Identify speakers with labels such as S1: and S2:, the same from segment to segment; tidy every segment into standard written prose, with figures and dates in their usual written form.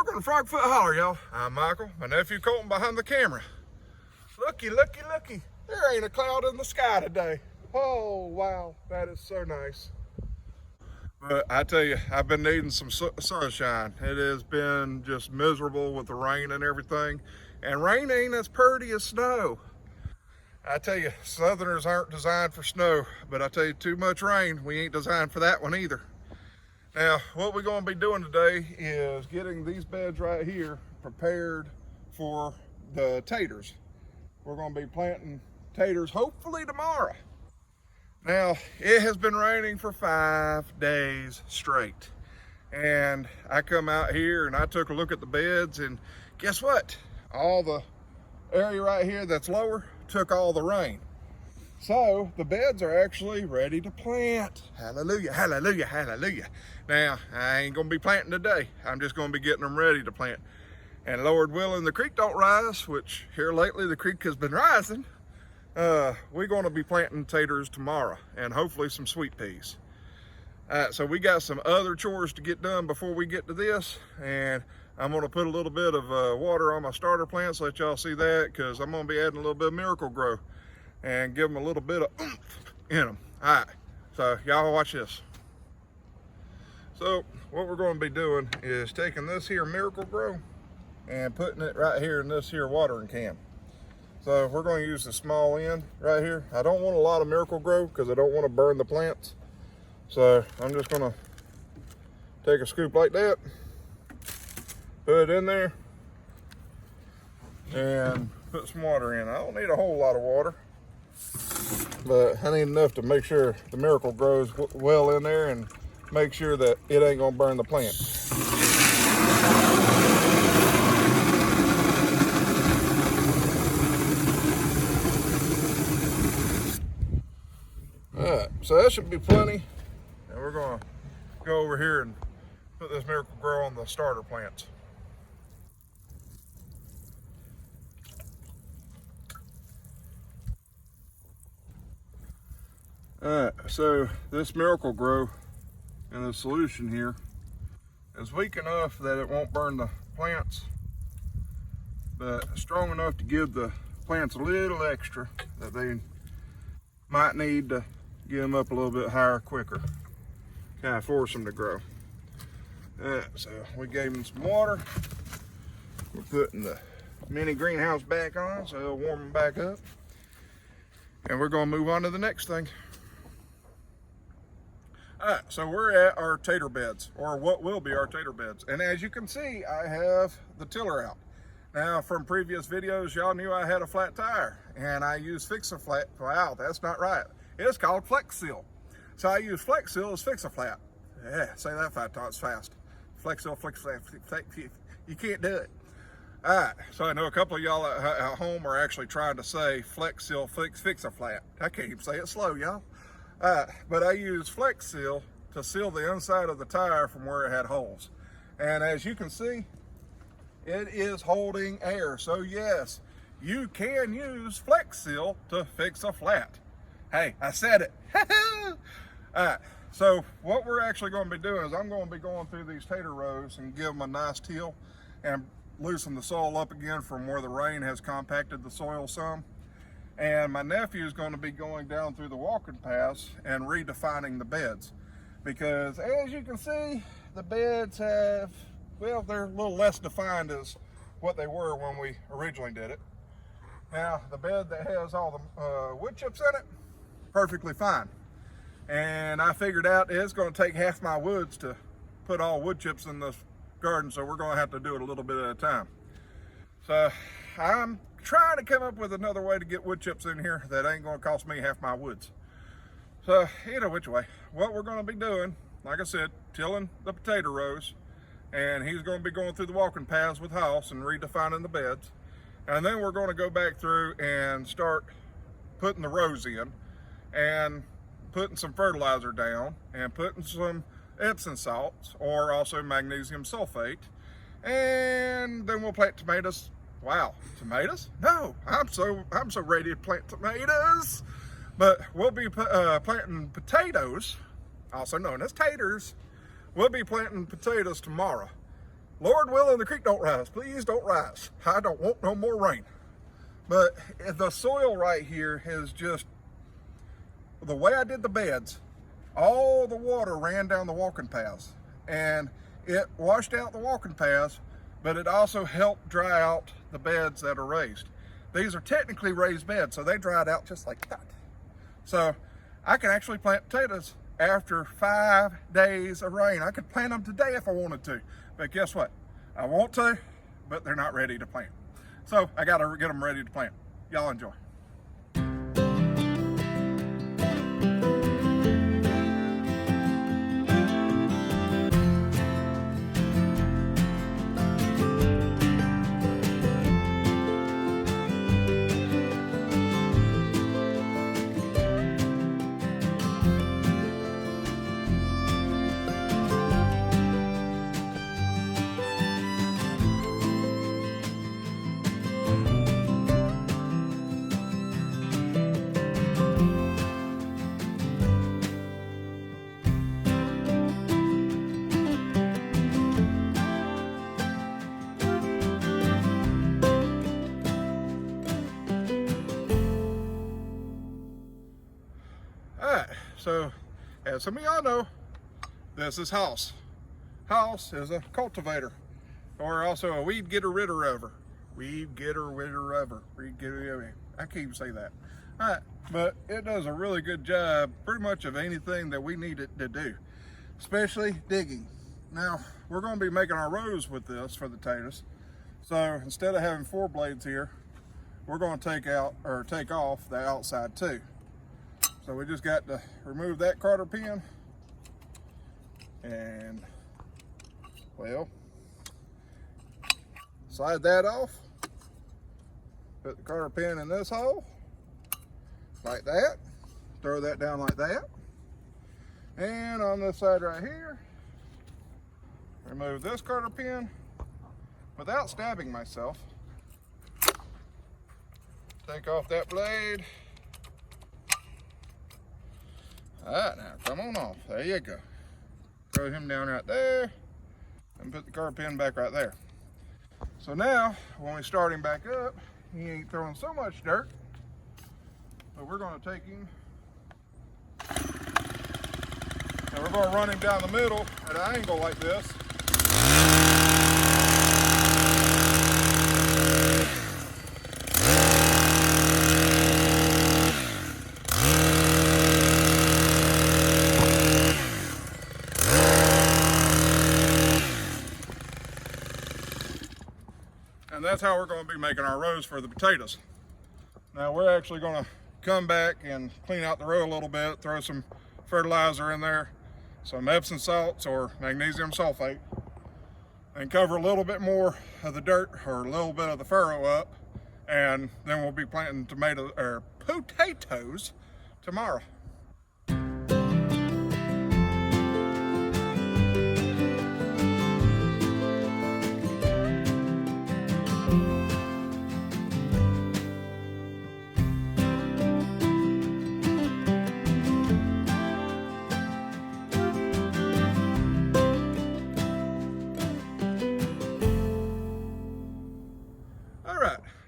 S1: Welcome to Frogfoot Holler, y'all. I'm Michael, my nephew Colton behind the camera. Looky, looky, looky. There ain't a cloud in the sky today. Oh, wow, that is so nice. But I tell you, I've been needing some sunshine. It has been just miserable with the rain and everything. And rain ain't as pretty as snow. I tell you, Southerners aren't designed for snow, but I tell you, too much rain, we ain't designed for that one either. Now, what we're going to be doing today is getting these beds right here prepared for the taters. We're going to be planting taters hopefully tomorrow. Now, it has been raining for 5 days straight. And I come out here and I took a look at the beds, and guess what? All the area right here that's lower took all the rain. So the beds are actually ready to plant. Hallelujah, hallelujah, hallelujah. Now, I ain't gonna be planting today. I'm just gonna be getting them ready to plant. And Lord willing, the creek don't rise, which here lately the creek has been rising. We're gonna be planting taters tomorrow and hopefully some sweet peas. So we got some other chores to get done before we get to this. And I'm gonna put a little bit of water on my starter plants, let y'all see that, because I'm gonna be adding a little bit of Miracle-Gro and give them a little bit of oomph in them. All right, so y'all watch this. So what we're going to be doing is taking this here Miracle-Gro and putting it right here in this here watering can. So we're going to use the small end right here. I don't want a lot of Miracle-Gro because I don't want to burn the plants. So I'm just going to take a scoop like that, put it in there, and put some water in. I don't need a whole lot of water, but I need enough to make sure the Miracle-Gro is well in there and make sure that it ain't gonna burn the plant. All right, so that should be plenty. And we're gonna go over here and put this Miracle-Gro on the starter plants. Alright, so this Miracle-Gro in the solution here is weak enough that it won't burn the plants, but strong enough to give the plants a little extra that they might need to get them up a little bit higher quicker. Kind of force them to grow. Alright, so we gave them some water. We're putting the mini greenhouse back on so it'll warm them back up. And we're going to move on to the next thing. Alright, so we're at our tater beds, or what will be our tater beds. And as you can see, I have the tiller out. Now, from previous videos, y'all knew I had a flat tire, and I used Fix-A-Flat. Wow, that's not right. It's called Flex Seal. So I use Flex Seal as Fix-A-Flat. Yeah, say that 5 times fast. Flex Seal, Flex-A-Flat, you can't do it. Alright, so I know a couple of y'all at home are actually trying to say Flex Seal, Fix-A-Flat. I can't even say it slow, y'all. But I use Flex Seal to seal the inside of the tire from where it had holes. And as you can see, it is holding air. So yes, you can use Flex Seal to fix a flat. Hey, I said it. Alright, so what we're actually going to be doing is I'm going to be going through these tater rows and give them a nice till and loosen the soil up again from where the rain has compacted the soil some. And my nephew is going to be going down through the walking paths and redefining the beds. Because as you can see, the beds have, well, they're a little less defined as what they were when we originally did it. Now, the bed that has all the wood chips in it, perfectly fine. And I figured out it's going to take half my woods to put all wood chips in this garden, so we're going to have to do it a little bit at a time. So I'm trying to come up with another way to get wood chips in here that ain't going to cost me half my woods. So either which way, what we're going to be doing, like I said, tilling the potato rows, and he's going to be going through the walking paths with House and redefining the beds. And then we're going to go back through and start putting the rows in and putting some fertilizer down and putting some Epsom salts, or also magnesium sulfate. And then we'll plant tomatoes. Wow, tomatoes? No, I'm so ready to plant tomatoes. But we'll be planting potatoes, also known as taters. We'll be planting potatoes tomorrow. Lord willing, the creek don't rise. Please don't rise. I don't want no more rain. But the soil right here is just, the way I did the beds, all the water ran down the walking paths, and it washed out the walking paths, but it also helped dry out the beds that are raised. These are technically raised beds, so they dried out just like that. So I can actually plant potatoes after 5 days of rain. I could plant them today if I wanted to, but guess what? I want to, but they're not ready to plant. So I gotta get them ready to plant. Y'all enjoy. So, as some of y'all know, this is Hoss. Hoss is a cultivator, or also a weed getter ridder rover. Weed getter ridder rover. I can't even say that. All right, but it does a really good job pretty much of anything that we need it to do, especially digging. Now, we're going to be making our rows with this for the potatoes. So instead of having 4 blades here, we're going to take off the outside too. So we just got to remove that cotter pin and, well, slide that off, put the cotter pin in this hole, like that, throw that down like that, and on this side right here, remove this cotter pin without stabbing myself, take off that blade. All right, now come on off. There you go. Throw him down right there and put the cotter pin back right there. So now, when we start him back up, he ain't throwing so much dirt, but we're going to take him and we're going to run him down the middle at an angle like this. And that's how we're going to be making our rows for the potatoes. Now we're actually going to come back and clean out the row a little bit, throw some fertilizer in there, some Epsom salts or magnesium sulfate, and cover a little bit more of the dirt or a little bit of the furrow up, and then we'll be planting potatoes tomorrow.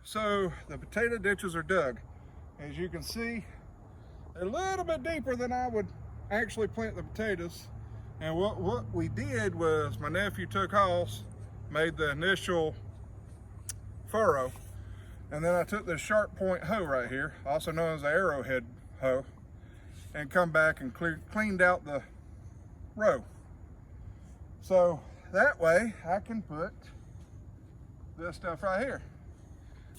S1: So the potato ditches are dug. As you can see, they're a little bit deeper than I would actually plant the potatoes. And what we did was my nephew took Hoss, made the initial furrow, and then I took this sharp point hoe right here, also known as the arrowhead hoe, and come back and cleaned out the row. So that way I can put this stuff right here.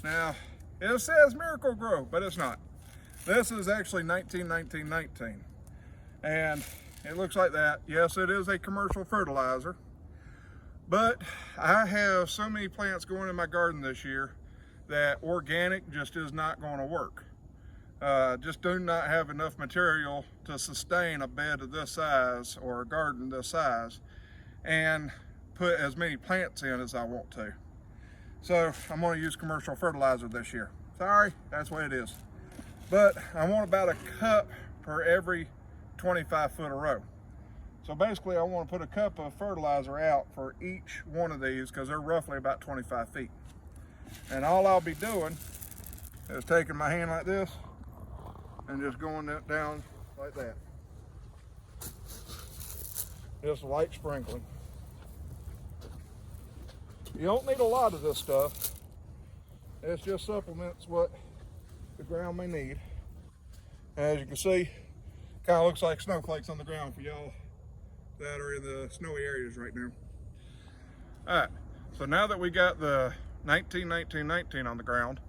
S1: Now, it says Miracle-Gro, but it's not. This is actually 19. And it looks like that. Yes, it is a commercial fertilizer, but I have so many plants going in my garden this year that organic just is not going to work. Just do not have enough material to sustain a bed of this size or a garden this size and put as many plants in as I want to. So I'm going to use commercial fertilizer this year. Sorry, that's what it is. But I want about a cup per every 25 foot of row. So basically I want to put a cup of fertilizer out for each one of these because they're roughly about 25 feet. And all I'll be doing is taking my hand like this and just going down like that. Just light sprinkling. You don't need a lot of this stuff. It just supplements what the ground may need. As you can see, kind of looks like snowflakes on the ground for y'all that are in the snowy areas right now. All right, so now that we got the 19-19-19 on the ground,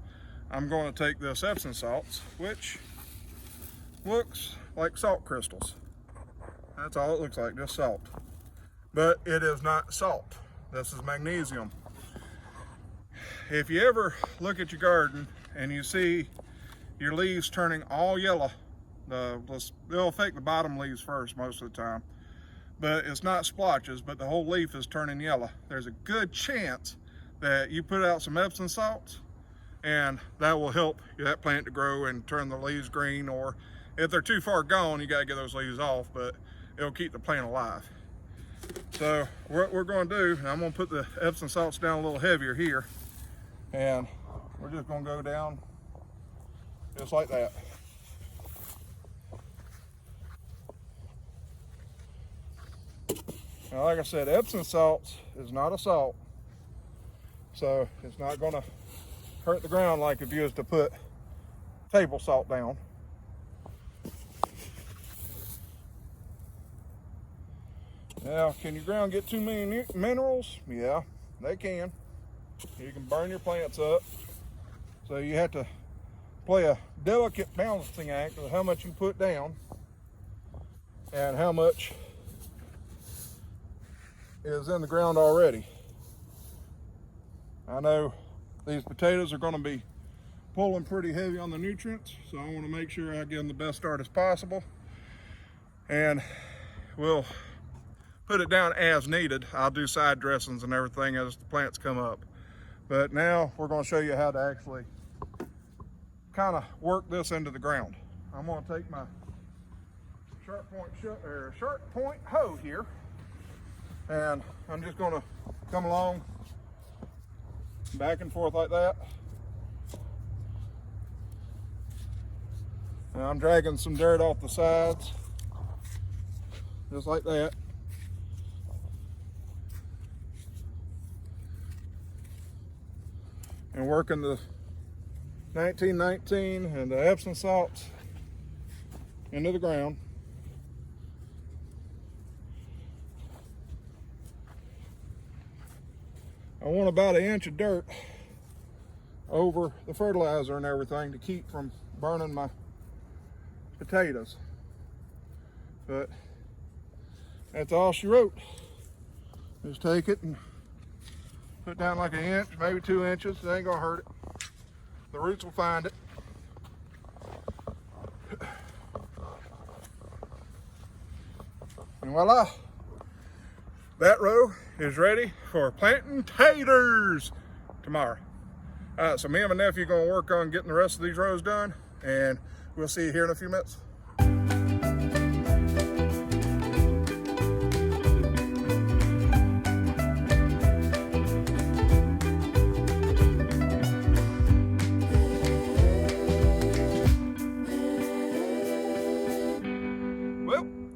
S1: I'm going to take this Epsom salts, which looks like salt crystals. That's all it looks like, just salt. But it is not salt. This is magnesium. If you ever look at your garden and you see your leaves turning all yellow, they'll affect the bottom leaves first most of the time, but it's not splotches, but the whole leaf is turning yellow. There's a good chance that you put out some Epsom salts and that will help that plant to grow and turn the leaves green, or if they're too far gone, you gotta get those leaves off, but it'll keep the plant alive. So what we're gonna do, I'm gonna put the Epsom salts down a little heavier here, and we're just gonna go down just like that. Now, like I said, Epsom salts is not a salt, so it's not gonna hurt the ground like if you was to put table salt down. Now, can your ground get too many minerals? Yeah, they can. You can burn your plants up. So you have to play a delicate balancing act of how much you put down and how much is in the ground already. I know these potatoes are going to be pulling pretty heavy on the nutrients, so I want to make sure I give them the best start as possible. And we'll put it down as needed. I'll do side dressings and everything as the plants come up. But now we're going to show you how to actually kind of work this into the ground. I'm going to take my sharp point hoe here, and I'm just going to come along back and forth like that. And I'm dragging some dirt off the sides, just like that. And working the 1919 and the Epsom salts into the ground. I want about 1 inch of dirt over the fertilizer and everything to keep from burning my potatoes. But that's all she wrote. Just take it and put down like 1 inch, maybe 2 inches. It ain't gonna hurt it. The roots will find it. And voila, that row is ready for planting taters tomorrow. All right, so me and my nephew are gonna work on getting the rest of these rows done, and we'll see you here in a few minutes.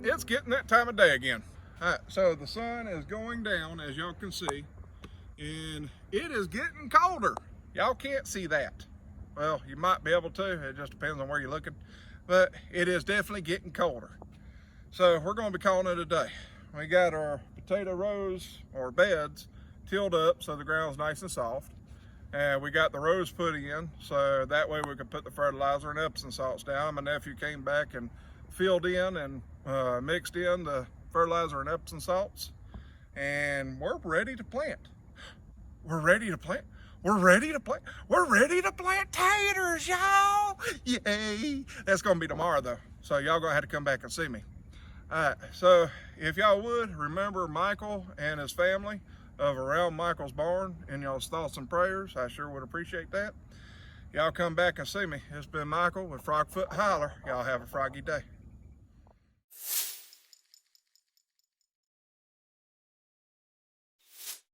S1: It's getting that time of day again. All right, so the sun is going down, as y'all can see, and it is getting colder. Y'all can't see that. Well, you might be able to, it just depends on where you're looking, but it is definitely getting colder. So we're gonna be calling it a day. We got our potato rows or beds tilled up so the ground's nice and soft. And we got the rows put in, so that way we could put the fertilizer and Epsom salts down. My nephew came back and filled in and mixed in the fertilizer and Epsom salts, and we're ready to plant. We're ready to plant. We're ready to plant. We're ready to plant taters, y'all. Yay. That's gonna be tomorrow though, so y'all gonna have to come back and see me. All right, so if y'all would remember Michael and his family of Around Michael's Barn in y'all's thoughts and prayers, I sure would appreciate that. Y'all come back and see me. It's been Michael with Frogfoot Holler. Y'all have a froggy day.